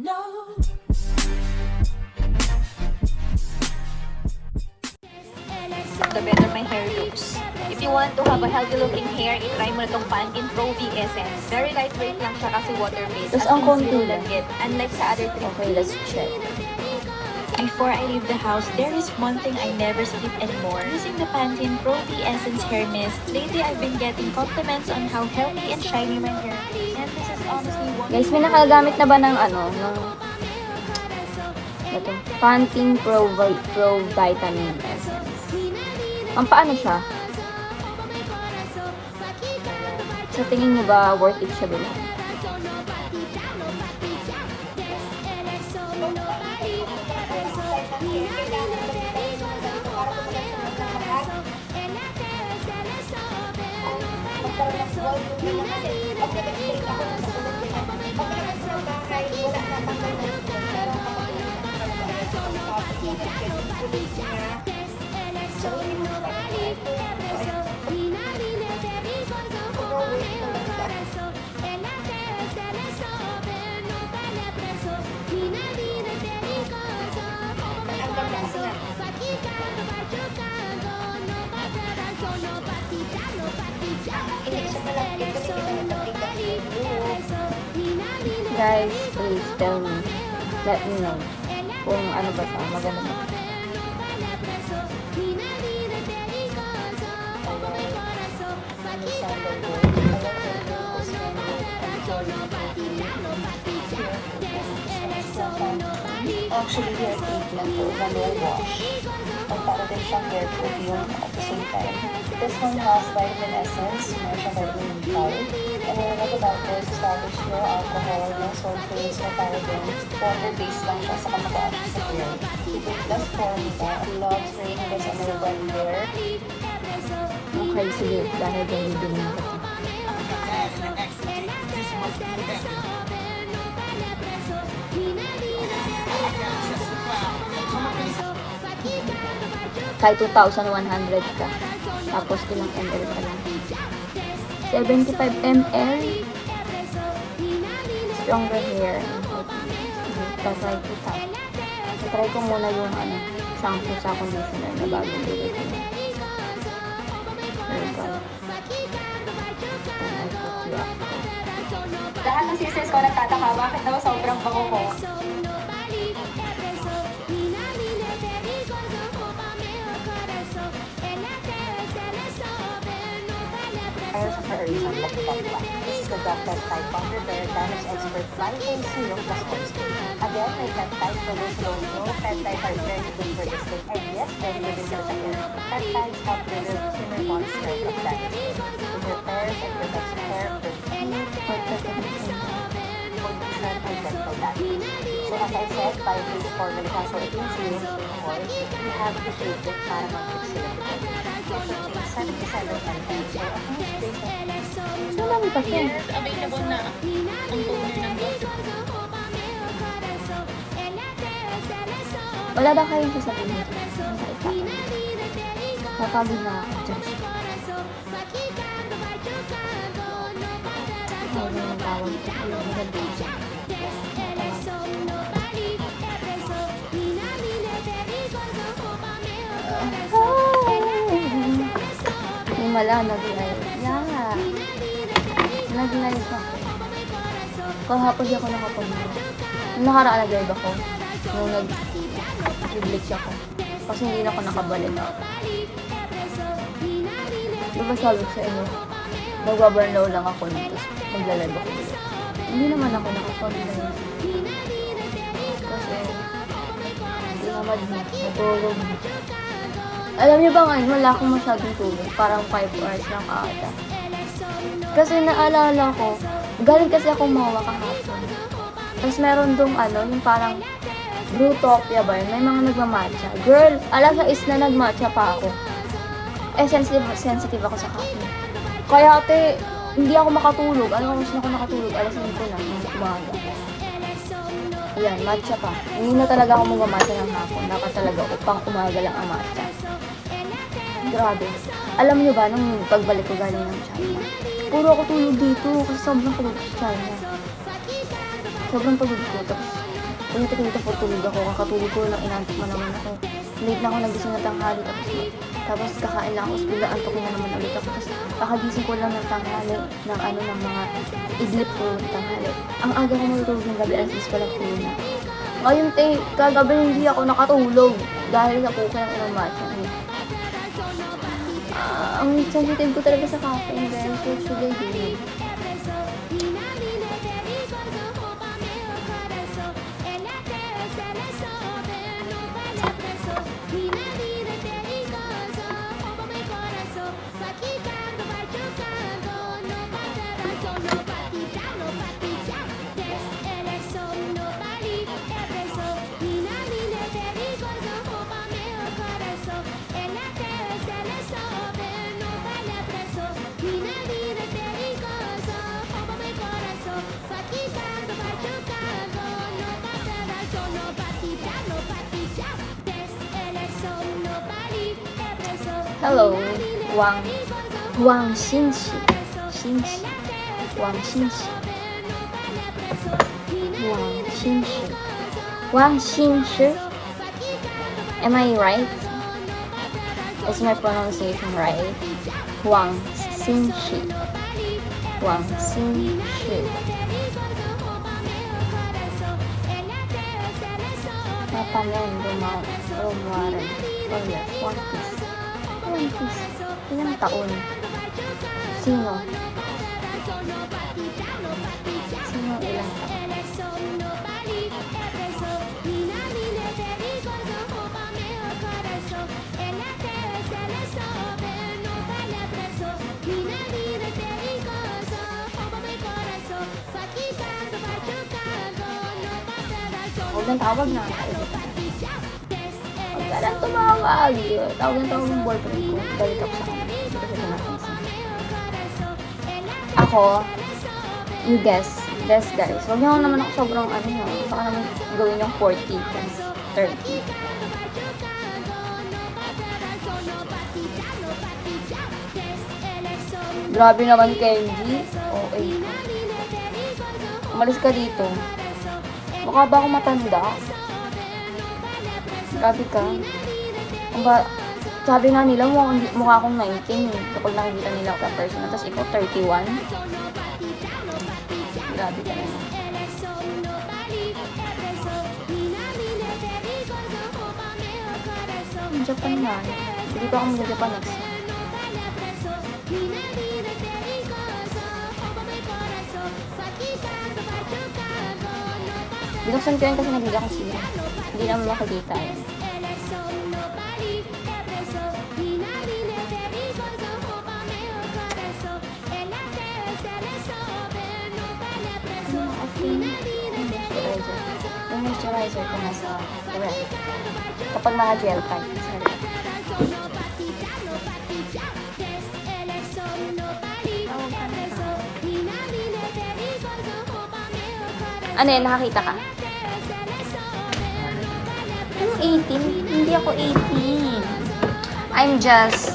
The better my hair looks. If you want to have a healthy looking hair, i-try mo na tong Pantene Pro V Essence. Very lightweight lang siya kasi water-based. Tapos ang konti lang get. Unlike sa other three. Okay, let's check. Before I leave the house, there is one thing I never skip anymore. Using the Pantene Pro V Essence Hair Mist, lately I've been getting compliments on how healthy and shiny my hair is. And this is honestly one Guys, may nakagamit na ba ng ito, Pantene Pro Vitamin Essence. Ang paano siya? Sa tingin niyo ba worth it siya bilhin? Guys, please tell me. Let me know kung ano ba siya, maganda ba. Actually, hair treatment po na no wash. At para din siyang hair perfume at the same time. This one has vitamin essence, meron siyang vitamin B5. And when I about this, establish no alcohol, no sulfates, no parabens. Water-based lang siya sa kamagawa siya sa hair. It plus formula, love spraying this on your wet hair. Okay, sige. Dahil dyan bibili ko ito. Kahit 2,100 ka. Tapos ilang ml ka lang. 75 ml. Stronger hair. Tatry kita. Tatry ko muna yung shampoo sa conditioner na bagong bili ko. Lahat ng sisters ko nagtataka, bakit daw sobrang bango ko? For a reason, this is the Dr. Type Wonder Bear Damage Expert Vitamin Serum plus Oyster. Again, may peptides for those who don't know. Peptides are very good for the skin. And yes, very good in your hair. Peptides help relieve thinner bonds spread of damage. It repairs and protects hair from heat, condition, and dental damage. So as I said, by this formula, so it means you have to shave it para mag-fix sila. So it contains 77 ml. So a huge base of So, dami pa siya. Yes, available na ang toner ng Dr. Wala ba kayong sasabihin dito? Papagod na ako dyan. Ay, may nagtawag ito. Ayun, maganda siya. May mala, nag-live. Yeah. Nag-live ako. Kahapon di ako nakapag-live. Nung nakaraan nag-live ako. Nung nag-glitch ako. Kasi hindi na ako nakabalik ako. Diba sabi ko sa inyo, mag-burn low lang ako nito. Magla-live ako dito. Hindi naman ako nakapag-live. Kasi, hindi naman natulog. Alam niyo ba ngayon, wala akong masyadong tulog. Parang 5 hours lang ata. Kasi naalala ko, galing kasi ako mawa kahapon. Tapos meron dong yung parang Brutopia ba yun? May mga nagmamatcha. Girl, alas 6 na nagmatcha pa ako. Sensitive ako sa caffeine. Kaya ate, hindi ako makatulog. Oras na ako nakatulog? Alas 5 na, ng umaga. Ayan, matcha pa. Hindi na talaga ako mag-matcha ng hapon. Dapat talaga upang umaga lang ang matcha. Grabe. Alam niyo ba, nung pagbalik ko galing ng China, puro ako tulog dito kasi sobrang pagod ko sa China. Sobrang pagod ko. Tapos, Pumunta ko dito for tulog ako. Kakatulog ko lang, inantok na naman ako. Late na ako nagising na tanghali. Tapos kakain lang ako. Tapos bigla antokin na naman ulit ako. Tapos kakagising ko lang ng tanghali. Ng mga idlip ko ng tanghali. Ang aga ko matutulog ng gabi. Alas 10 pa lang ko na. Ngayon, kagabi hindi ako nakatulog. Dahil sa puka ng ilang matcha. Ang sensitive ko talaga sa caffeine, guys. What should I do? Hello, Wang Xinxi. Am I right? Is my pronunciation right? Wang Xinxi. Mapanen, Rumaren. Oh yes, One Piece. Ilang taon? Sino ilang taon? Huwag nang tawag na. Huwag ka lang tumawag. Tawag ng boyfriend ko. Galit ako sa kanya. Hindi ko siya napansin. Ako, you guys, huwag niyo naman ako sobrang baka naman gawin yung 40 plus 30. Grabe naman, Kenji. Okay. Umalis ka dito. Mukha ba ako matanda? Grabe ka. Sabi nga nila, mukha akong 19 eh. Kapag nakikita nila ako sa personal. Tapos ikaw, 31. Grabe ka naman. Japan na. Hindi pa ako mag-Japan next year. Binuksan ko yun kasi nabigyan ko sila. Hindi naman makikita yun. Yung moisturizer ko nasa ref. Kapag mga gel type sa ref. Ano yan? Nakakita ka? Anong 18? Hindi ako 18. I'm just...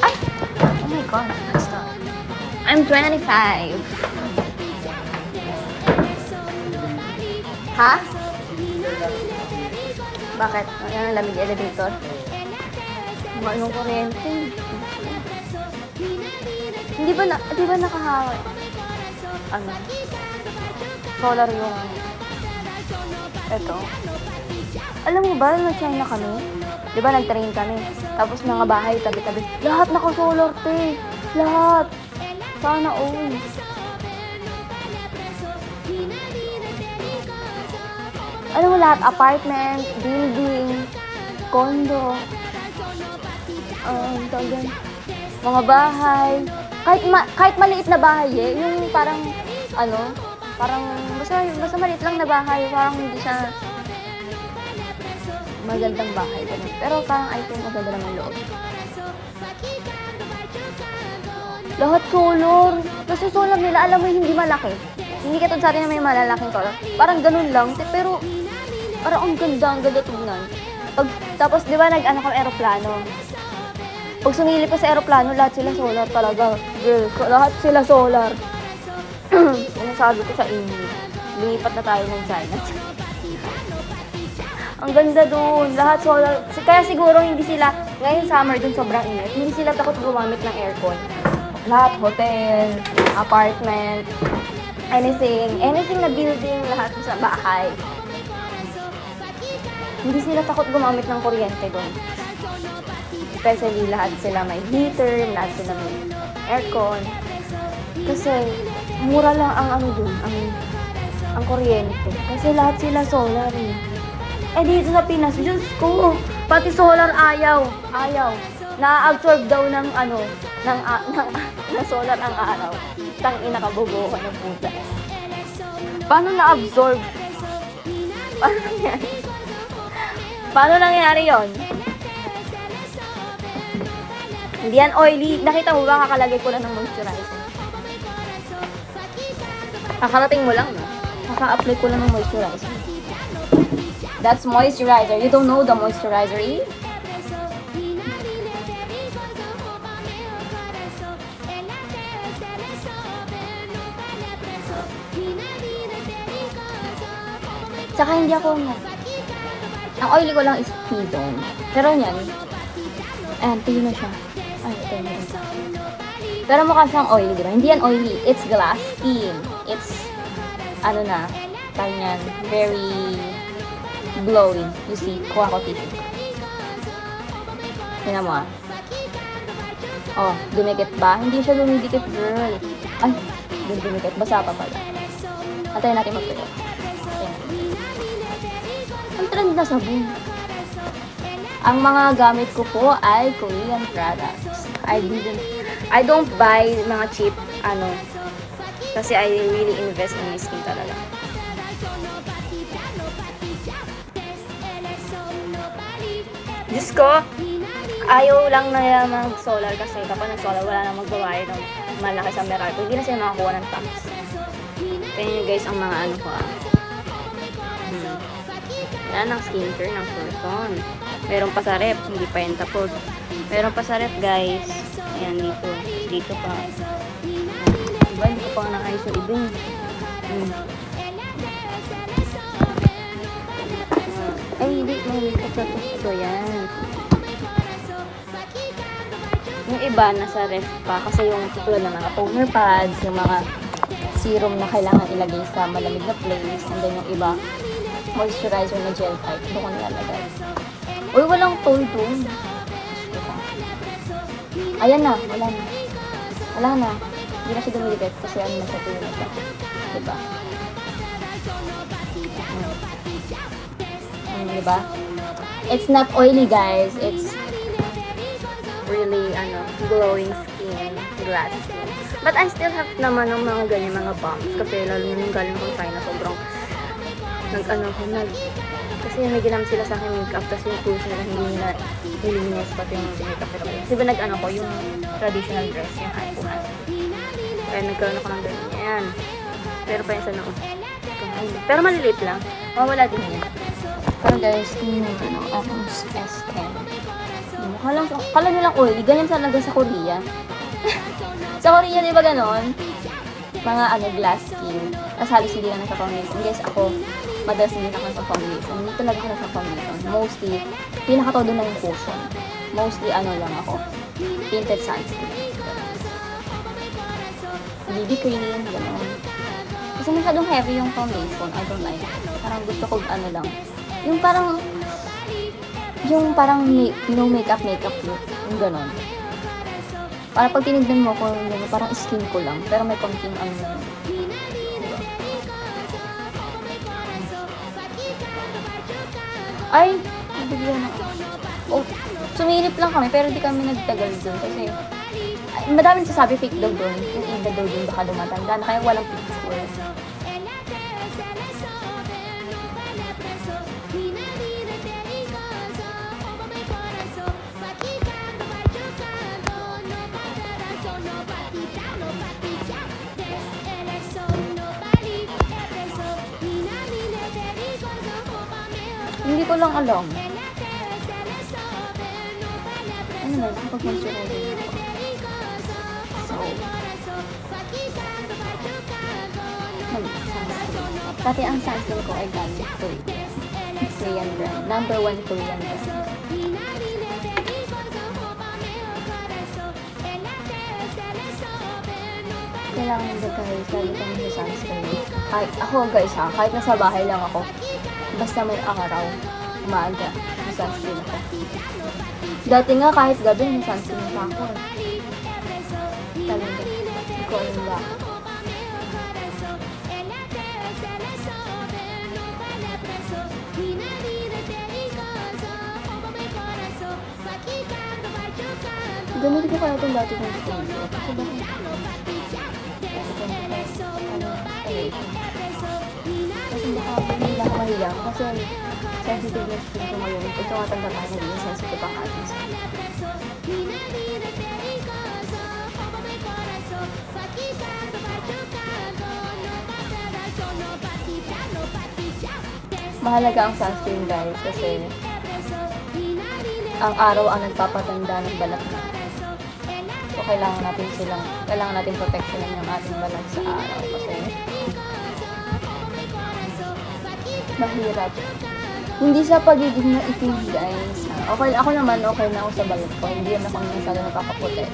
Ay! Oh my God. I'm 25. Ha? Bakit? Ano ang lamig elevator? Yung kuryente. Hindi ba nakahawa? Ano? Solar yung... Ito. Alam mo ba, nag-China kami? Di ba, nag-train kami? Tapos mga bahay, tabi-tabi. Lahat naka-solar, te. Lahat. Sana all. Alam mo lahat, apartment, building, condo, mga bahay. Kahit maliit na bahay eh. Yung parang, basta maliit lang na bahay. Parang hindi siya magandang bahay. Ganun. Pero parang I think maganda naman loob. Lahat solar. Kasi solar nila, alam mo hindi malaki. Hindi katulad sa atin na may malalaking solar. Parang ganun lang. Pero parang ang ganda tignan. Tapos di ba nag-ano kang aeroplano? Pag sumilip ka sa aeroplano, lahat sila solar talaga. Girls, lahat sila solar. Ano sabi ko sa inyo? Lumipat na tayo ng China. Ang ganda dun. Lahat solar. Kaya siguro hindi sila, ngayon summer dun sobrang init, hindi sila takot gumamit ng aircon. Lahat, hotel, apartment, anything na building, lahat sa bahay. Hindi sila takot gumamit ng kuryente dun. Especially lahat sila may heater, lahat sila may aircon. Kasi mura lang ang ano dun, ang kuryente. Kasi lahat sila solar eh. Eh dito sa Pinas, Diyos ko, pati solar ayaw. Na-absorb daw ng ng solar ang araw. Tangina kabubuhan ng puta. Paano na-absorb? Paano nangyari? Paano nangyari yon? Hindi yan oily. Nakita mo ba, kakalagay ko lang ng moisturizer. Kakarating mo lang, no? Kaka-apply ko lang ng moisturizer. That's moisturizer. You don't know the moisturizer is? Tsaka hindi ako ang oily ko lang is T-zone. Pero yan, ayan, tuyo na siya. Ay, tuyo na siya. Pero mukha siyang oily, diba? Hindi yan oily. It's glass skin. It's, kanyan, very glowing. You see, kuha ko tissue. Tingnan mo Oh, dumikit ba? Hindi siya dumidikit, girl. Ay, hindi dumikit. Basa pa pala. Antayin natin magtuyo. Ang trend na sabon. Ang mga gamit ko po ay Korean products. I don't buy mga cheap, kasi I really invest in my skin talaga. Diyos ko, ayaw lang na mag-solar kasi kapag nag-solar, wala na magbabayad ng malaki sa Meralco. Hindi na sila makakuha ng tax. Tingnan nyo guys ang mga ko Yan ang skincare ng person. Meron pa sa rep, hindi pa yan tapos. Meron pa sa rep guys. Ayan dito. Dito pa. Diba, hindi ko pa naayos yung ibing. Ay, hindi. May makeup na ito. Yan. Yung iba, nasa ref pa. Kasi yung tulad ng mga toner pads, yung mga serum na kailangan ilagay sa malamig na place. And then yung iba, moisturizer na gel type. Doon ko nilalagay. Uy, walang toll doon. Ayan na. Wala na. Wala na. Hindi na siya dumilipit kasi na siya tuyo na siya. Diba? Diba? It's not oily, guys. It's really, glowing skin. Glass skin. But I still have naman ng mga ganyan, mga bumps. Kasi lalo nung galing kong China, sobrang kasi may ginam sila sa akin makeup, tapos yung tools nila hindi nila nilinis pati yung makeup nila. Kasi ba ko yung traditional dress, yung hands-on. Kaya nagkaroon ako ng ganyan. Pero pa yun sa noo. Pero maliliit lang. Mawala din yan. Pero guys, yung akong S10. Kala nyo lang oily. Ganyan talaga sa Korea. Sa Korea, di ba ganon? Mga glass skin. Tapos halos hindi na nasa-foundation. Guys, ako, madalas hindi na ako nasa-foundation. Hindi talaga ako nasa-foundation. Mostly, pinakatodo na yung cushion. Mostly, lang ako. Tinted sunscreen. BB cream, gano'n. Kasi masyadong heavy yung foundation. I don't like it. Parang gusto ko, lang. Yung parang no makeup look. Yung gano'n. Para pag tinignan mo ko, parang skin ko lang. Pero may konting Ay! Bigyan na. Oh, sumilip lang kami pero di kami nagtagal dun kasi madaming sasabi fake daw dun. Yung ida daw dun baka dumatanda na kaya walang picture. Hindi ko lang alam. Ano ba? Nakapag-moisturizer ako. So, mag-sunscreen. Pati ang sunscreen ko ay galing Korean brand. Na number 1 Korean brand. Kailangan nila guys, lalo kami sa sunscreen. Kahit ako guys ha, kahit nasa bahay lang ako, basta may araw, umaga, may sunscreen ako. Dati nga kahit gabi, may sunscreen pa ako. Talaga, hindi ko alam ba. Ganito ko kaya itong dati kong skin ko. Kasi bakit? Kasi baka hindi lang ako mahiya. Kasi sensitive na skin ko ngayon. Ito nga tanda tayo naging sensitive ang ating skin. Mahalaga ang sunscreen guys kasi ang araw ang nagpapatanda ng balat natin. So, kailangan natin proteksyonan yung ating balat sa araw kasi mahirap. Hindi sa pagiging maitim guys. Okay, ako naman okay na ako sa balat ko. Hindi naman ako masyado nagpapaputi.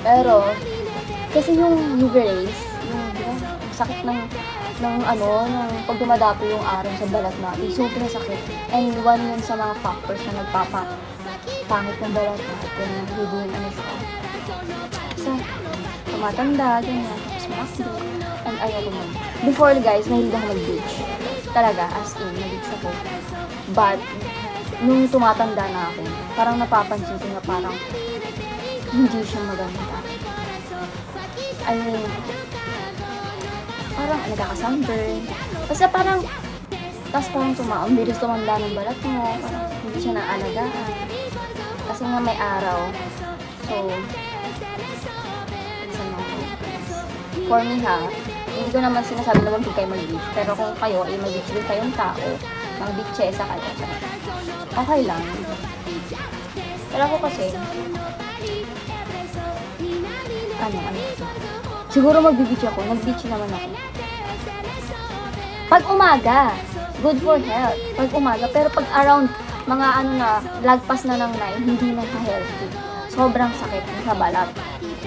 Pero, kasi yung UV rays, yung sakit ng pag dumadapo yung araw sa balat natin, sobrang sakit. And one yun sa mga factors na nagpapangit ng balat natin, hindi siya. So, tumatanda, ganyan, tapos makakit. And ayoko nun. Before guys, mahilig ako mag-beach. Talaga, as in, mag-beach ako. But, nung tumatanda na ako, parang napapansin ko na parang hindi siya maganda. I mean, parang nagkaka-sunburn. Basta parang, tapos parang bilis tumanda ng balat mo, parang hindi siya naalagaan. Kasi nga may araw. So, for me ha, hindi ko naman sinasabi na huwag kayo mag-beach. Pero kung kayo, mag-beach din kayong tao, mag-beachesa kayo. Okay lang. Pero ako kasi, siguro mag-beach ako. Nag-beach naman ako. Pag umaga, good for health. Pag umaga, pero pag around mga lagpas na ng 9, hindi na healthy. Sobrang sakit sa balat.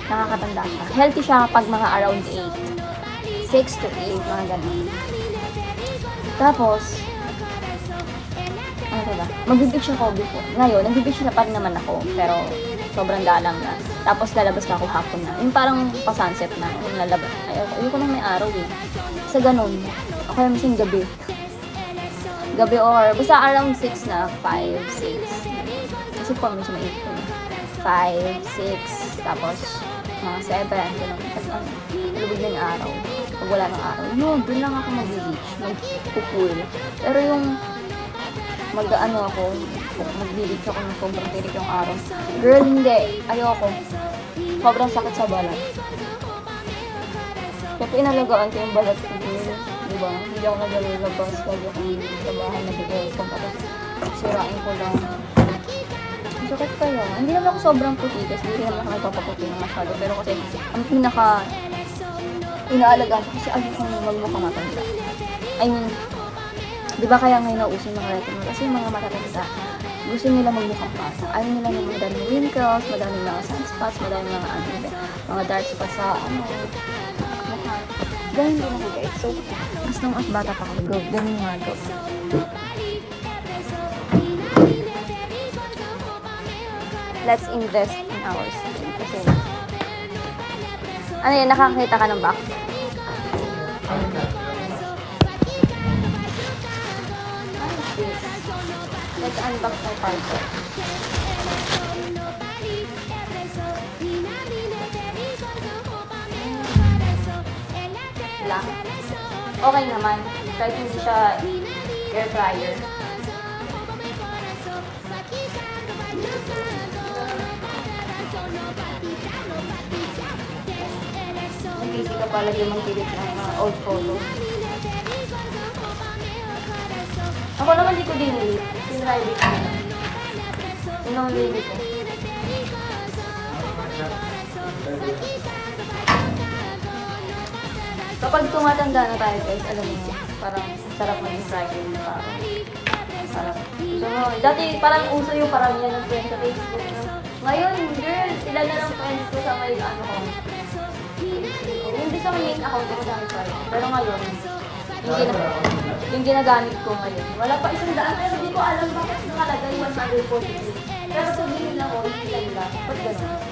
Nakakatanda siya. Healthy siya pag mga around 8. 6 to 8, mga ganun. Tapos, ano ba? Mag-beach ako before. Ngayon, nag-beach na pa rin naman ako. Pero, sobrang dalang na. Tapos, lalabas na ako hapon na. Yung parang pa-sunset na. Yung lalabas. Ayoko nang may araw eh. Sa ganun. Ako yung minsan gabi. Gabi or, basta around 6 na. 5, 6. Kasi po, minsan may 8. 5, 6. Tapos, mga 7. Ganun. Tapos, nalubog na yung araw. Pag wala ng araw. Yun, dun lang ako mag-beach. Mag-pool. Pero yung mag-beach ako ng sobrang tirik yung araw. Girl, hindi. Ayoko. Sobrang sakit sa balat. Kaya pinalagaan ko yung balat ko, girl. Diba? Hindi ako naglalabas. Lagi akong sa bahay nag-aircon. Tapos, sirain ko lang. Sakit kaya. Hindi naman ako sobrang puti kasi hindi naman ako nagpapaputi ng masyado. Pero kasi, ang inaalagaan ko kasi ayoko nang magmukhang matanda. I mean, di ba kaya ngayon nauso ng retinol? Kasi yung mga matatanda, gusto nila magmukhang bata. Ayaw nila ng madaming wrinkles, madaming mga sunspots, madaming mga dark spots sa mukha. Ganun din ako guys. So, mas bata pa ako. Ganun nga go. Let's invest in our skin. Kasi, ano yan, nakakita ka ng box? Let's unbox my parcel. Lang. Okay naman. Kahit hindi siya air fryer. Nag-easy ka pala yung mag-delete ng mga old photos. Ako naman di ko dinelete. Sinride ko. Sinong-delete ko. Kapag tumatanda na tayo guys, alam mo, parang sarap maging fragile na parang So, dati parang uso yung paramihan ng friends sa Facebook. No? Ngayon, girl, sila na lang friends ko sa may ano ko. Hindi sa main account ko sa sorry. Pero ngayon, yung ginagamit ko ngayon. Wala pa 100 pero hindi ko alam bakit nakalagay 143. Pero sabihin lang ko, hindi nila. Ba't gano'n?